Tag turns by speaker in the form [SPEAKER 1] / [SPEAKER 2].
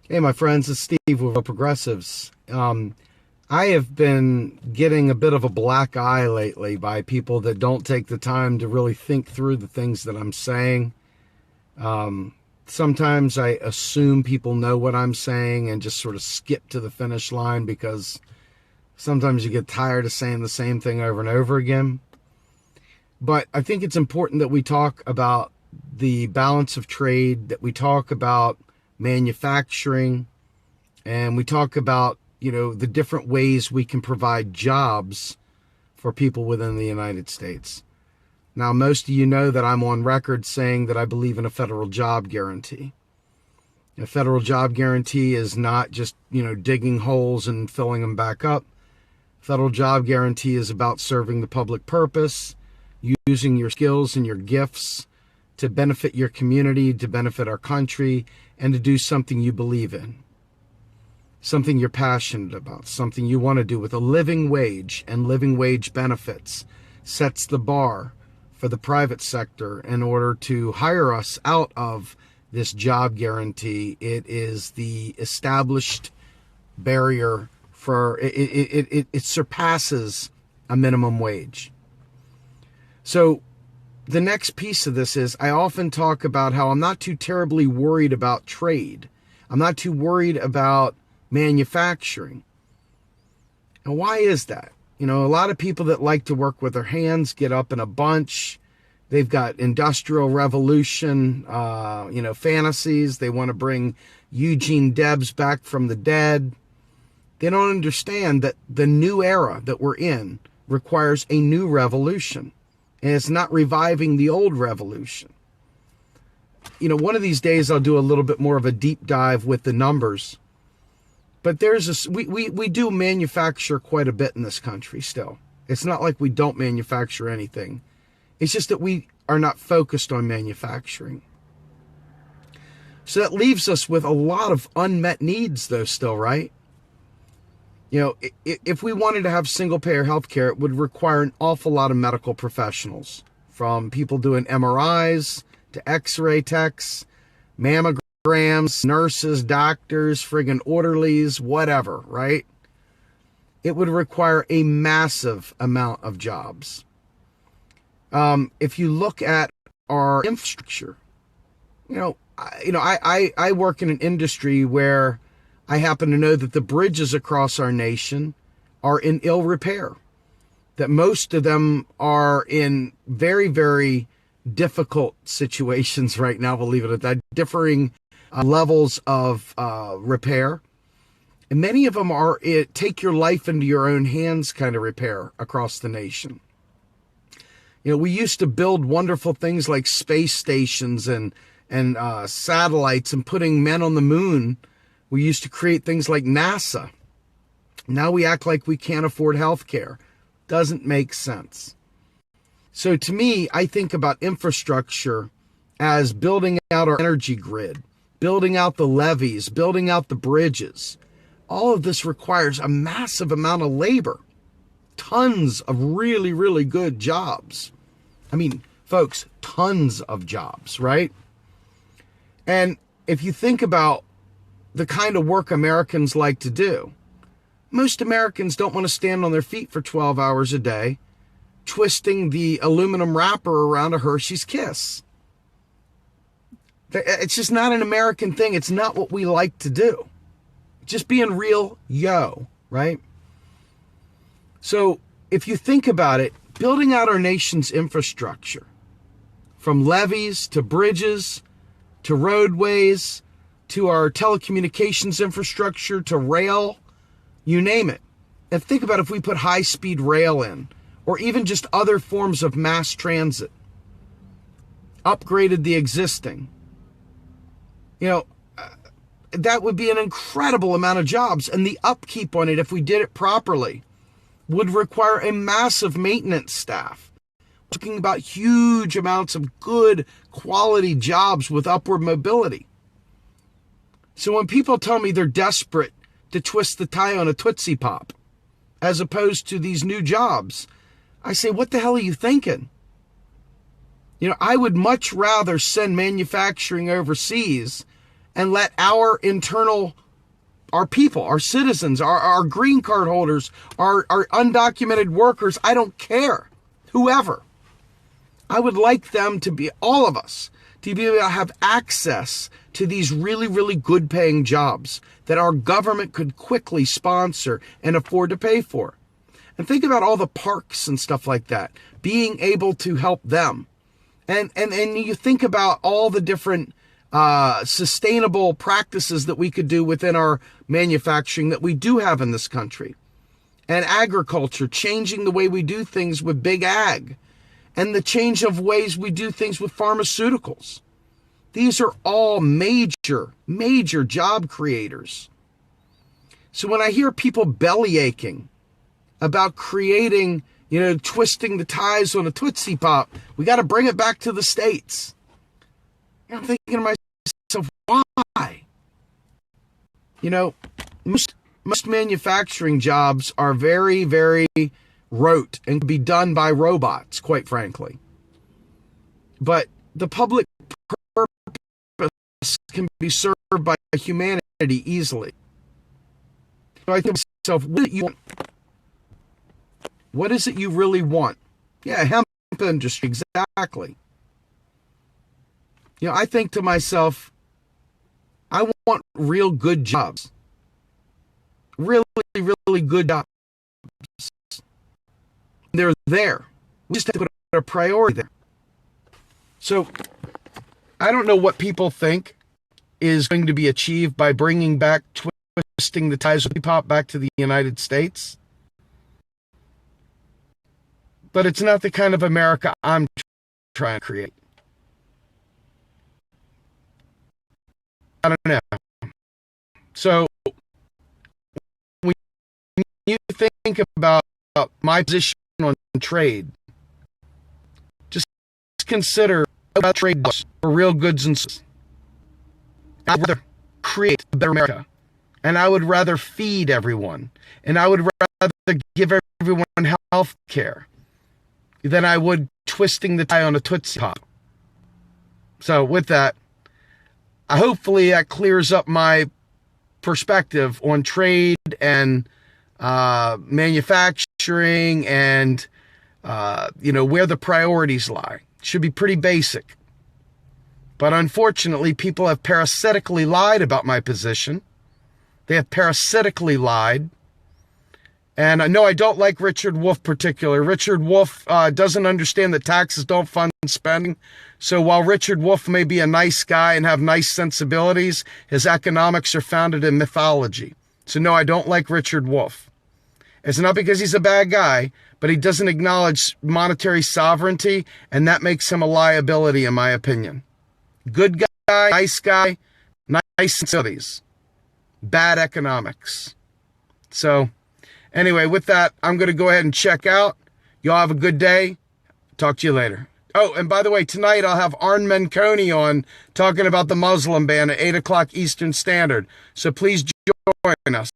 [SPEAKER 1] Hey, my friends, it's Steve with Progressives. I have been getting a bit of a black eye lately by people that don't take the time to really think through the things that I'm saying. Sometimes I assume people know what I'm saying and just sort of skip to the finish line because sometimes you get tired of saying the same thing over and over again. But I think it's important that we talk about the balance of trade, that we talk about manufacturing, and we talk about, the different ways we can provide jobs for people within the United States. Now, most of you know that I'm on record saying that I believe in a federal job guarantee. A federal job guarantee is not just, digging holes and filling them back up. Federal job guarantee is about serving the public purpose, using your skills and your gifts to benefit your community, to benefit our country, and to do something you believe in, something you're passionate about, something you want to do with a living wage. And living wage benefits sets the bar for the private sector in order to hire us out of this job guarantee. It is the established barrier for it surpasses a minimum wage. So the next piece of this is I often talk about how I'm not too terribly worried about trade. I'm not too worried about manufacturing. And why is that? A lot of people that like to work with their hands get up in a bunch. They've got industrial revolution, fantasies. They want to bring Eugene Debs back from the dead. They don't understand that the new era that we're in requires a new revolution. And it's not reviving the old revolution. One of these days I'll do a little bit more of a deep dive with the numbers. But we do manufacture quite a bit in this country still. It's not like we don't manufacture anything. It's just that we are not focused on manufacturing. So that leaves us with a lot of unmet needs though still, right? If we wanted to have single-payer health care, it would require an awful lot of medical professionals, from people doing MRIs to X-ray techs, mammograms, nurses, doctors, friggin' orderlies, whatever, right? It would require a massive amount of jobs. If you look at our infrastructure, I work in an industry where I happen to know that the bridges across our nation are in ill repair, that most of them are in very, very difficult situations right now, believe it or not, differing levels of repair. And many of them are take your life into your own hands kind of repair across the nation. We used to build wonderful things like space stations and satellites and putting men on the moon. We used to create things like NASA. Now we act like we can't afford health care. Doesn't make sense. So to me, I think about infrastructure as building out our energy grid, building out the levees, building out the bridges. All of this requires a massive amount of labor. Tons of really, really good jobs. I mean, folks, tons of jobs, right? And if you think about the kind of work Americans like to do, most Americans don't want to stand on their feet for 12 hours a day, twisting the aluminum wrapper around a Hershey's Kiss. It's just not an American thing. It's not what we like to do. Just being real, right? So if you think about it, building out our nation's infrastructure, from levees to bridges to roadways, to our telecommunications infrastructure, to rail, you name it. And think about if we put high-speed rail in, or even just other forms of mass transit, upgraded the existing. That would be an incredible amount of jobs. And the upkeep on it, if we did it properly, would require a massive maintenance staff. We're talking about huge amounts of good quality jobs with upward mobility. So when people tell me they're desperate to twist the tie on a Tootsie Pop, as opposed to these new jobs, I say, what the hell are you thinking? I would much rather send manufacturing overseas and let our people, our citizens, our green card holders, our undocumented workers, I don't care, whoever. I would like them to be, all of us, to be able to have access to these really, really good paying jobs that our government could quickly sponsor and afford to pay for. And think about all the parks and stuff like that, being able to help them. And you think about all the different sustainable practices that we could do within our manufacturing that we do have in this country. And agriculture, changing the way we do things with big ag. And the change of ways we do things with pharmaceuticals. These are all major, major job creators. So when I hear people belly aching about creating, twisting the ties on a Tootsie Pop, we got to bring it back to the States. I'm thinking to myself, why? Most manufacturing jobs are very, very rote and can be done by robots, quite frankly. But the public purpose can be served by humanity easily. So I think to myself, what is it you really want? Yeah, hemp industry, exactly. I think to myself, I want real good jobs. Really, really good jobs. They're there. We just have to put a priority there. So, I don't know what people think is going to be achieved by bringing back, twisting the ties of hip-hop back to the United States. But it's not the kind of America I'm trying to create. I don't know. So, when you think about my position on trade, just consider about trade for real goods and services. I'd rather create a better America, and I would rather feed everyone, and I would rather give everyone health care than I would twisting the tie on a Tootsie Pop. So with that, hopefully that clears up my perspective on trade and manufacturing and where the priorities lie. It should be pretty basic. But unfortunately, people have parasitically lied about my position. They have parasitically lied. And I know I don't like Richard Wolff particularly. Richard Wolff doesn't understand that taxes don't fund spending. So while Richard Wolff may be a nice guy and have nice sensibilities, his economics are founded in mythology. So no, I don't like Richard Wolff. It's not because he's a bad guy, but he doesn't acknowledge monetary sovereignty, and that makes him a liability, in my opinion. Good guy, nice sensibilities. Bad economics. So anyway, with that, I'm going to go ahead and check out. Y'all have a good day. Talk to you later. Oh, and by the way, tonight I'll have Arn Menconi on talking about the Muslim ban at 8 o'clock Eastern Standard. So please join us.